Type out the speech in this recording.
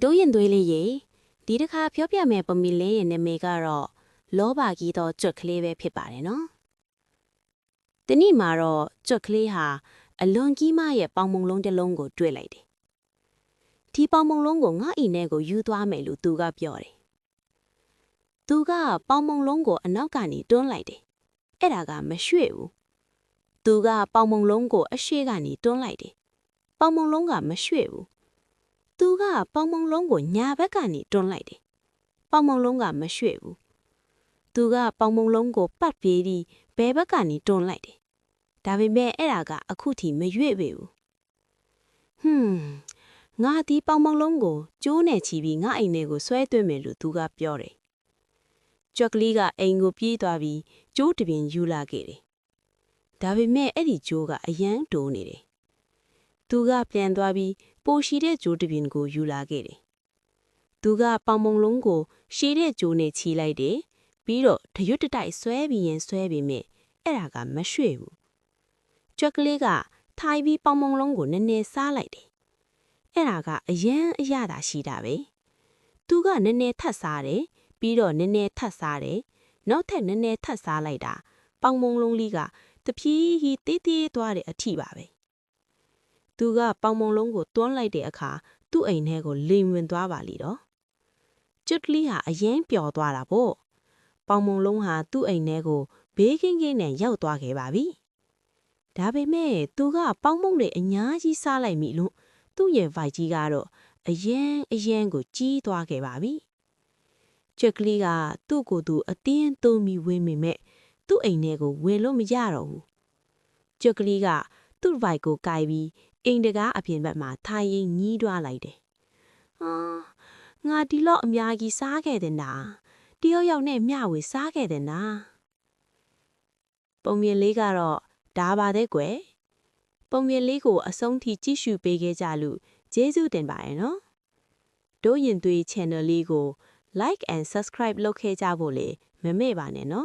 တို့ရင်သွေးလေးရေဒီတစ်ခါပြောပြမယ်ပုံမီလေးရဲ့နာမည်ကတော့လောဘကြီးသောကြွက်ကလေးပဲဖြစ်ပါတယ်နော်။ဒီနေ့မှာတော့ကြွက်ကလေးဟာအလွန်ကြီးမရဲ့ပေါင်မုံလုံးတစ်လုံးကိုတွေ့လိုက်တယ်။ဒီပေါင်မုံလုံးကိုငါ့အိမ်ထဲကိုယူသွားမယ်လို့သူကပြောတယ်။သူကပေါင်မုံလုံးကိုအနောက်ကနေတွန်းလိုက်တယ်။အဲ့ဒါကမရွှေ့ဘူး။သူကပေါင်မုံလုံးကိုအရှေ့ကနေတွန်းလိုက်တယ်။ပေါင်မုံလုံးကမရွှေ့ဘူး။သူကပေါင်မုံလုံးကိုညာဘက်ကနေတွန်းလိုက်တယ်။ပေါင်မုံလုံးကမရွှေ့ဘူး။သူကပေါင်မုံလုံးကိုပတ်ပြေးပြီးဘယ်ဘက်ကနေတွန်းလိုက်တယ်။ဒါပေမဲ့အဲ့ဒါကအခုထိမရွေ့ပေဘူး။ငါဒီပေါင်မုံလုံးကိုကျိုးနဲ့ချီပြီးငါအိမ်ထဲကိုဆွဲသွင်းမယ်လို့သူကပြောတယ်။ကြွက်ကလေးကအိမ်ကိုပြေးသွားပြီးကျိုးတစ်ပင်ယူလာခဲ့တယ်။ဒါပေမဲ့အဲ့ဒီကျိုးကအရန်တိုးနေတယ်။သူကပြန်သွားပြီးပိုရှိတဲ့ကျိုးတစ်ပင်ကိုယူလာခဲ့တယ်။သူကပေါင်မုံလုံးကိုရှည်တဲ့ကျိုးနဲ့ချီလိုက်တယ်။ပြီးတော့တရွတ်တတိုက်ဆွဲပြီးရင်ဆွဲပြီးမြဲအဲ့ဒါကမရွှေ့ဘူး။ကြွက်ကလေးကထိုင်ပြီးပေါင်မုံလုံးကိုနည်းနည်းစားလိုက်တယ်။အဲ့ဒါကအရန်အရသာရှိတာပဲ။သူကနည်းနည်းထပ်စားတယ်။ပြီးတော့နည်းနည်းထပ်စားတယ်။နောက်ထပ်နည်းနည်းထပ်စားလိုက်တာပေါင်မုံလုံးလေးကတဖြည်းဖြည်းတေးသေးသွားတဲ့အထိပါပဲ။သူကပေါင်မုံလုံးကိုတွန်းလိုက်တဲ့အခါသူ့အိမ်ထဲကိုလိမ်ဝင်သွားပါလိတော့။ကျွတ်ကလေးဟာအရင်ပျော်သွားတာပေါ့။ပေါင်မုံလုံးဟာသူ့အိမ်ထဲကိုဘေးကင်းကင်းနဲ့ရောက်သွားခဲ့ပါပြီ။ဒါပေမဲ့သူကပေါင်မုံတွေအများကြီးစားလိုက်မိလို့သူ့ရဲ့ဗိုက်ကြီးကတော့အရန်ကိုကြီးသွားခဲ့ပါပြီ။ကျွတ်ကလေးကသူ့ကိုယ်သူအတင်းသုံးပြီးဝင်းမိမဲ့သူ့အိမ်ထဲကိုဝင်လို့မရတော့ဘူး။ကျွတ်ကလေးကသူ့ဗိုက်ကိုကိုက်ပြီးအိမ်တကားအပြင်ဘက်မှာထိုင်ရင်ညီးတွားလိုက်တယ်။ငါဒီလောက်အများကြီးစားခဲ့တဲ့နာတယောက်နဲ့မျှဝေစားခဲ့တဲ့နာပုံမြင်လေးကတော့ဒါပါတဲ့ကွယ်ပုံမြင်လေးကိုအဆုံးထိကြည့်ရှုပေးခဲ့ကြလို့ကျေးဇူးတင်ပါတယ်နော်တို့ရင်သွေး channel လေးကို like and subscribe လုပ်ခဲ့ကြဖို့လေမမေ့ပါနဲ့နော်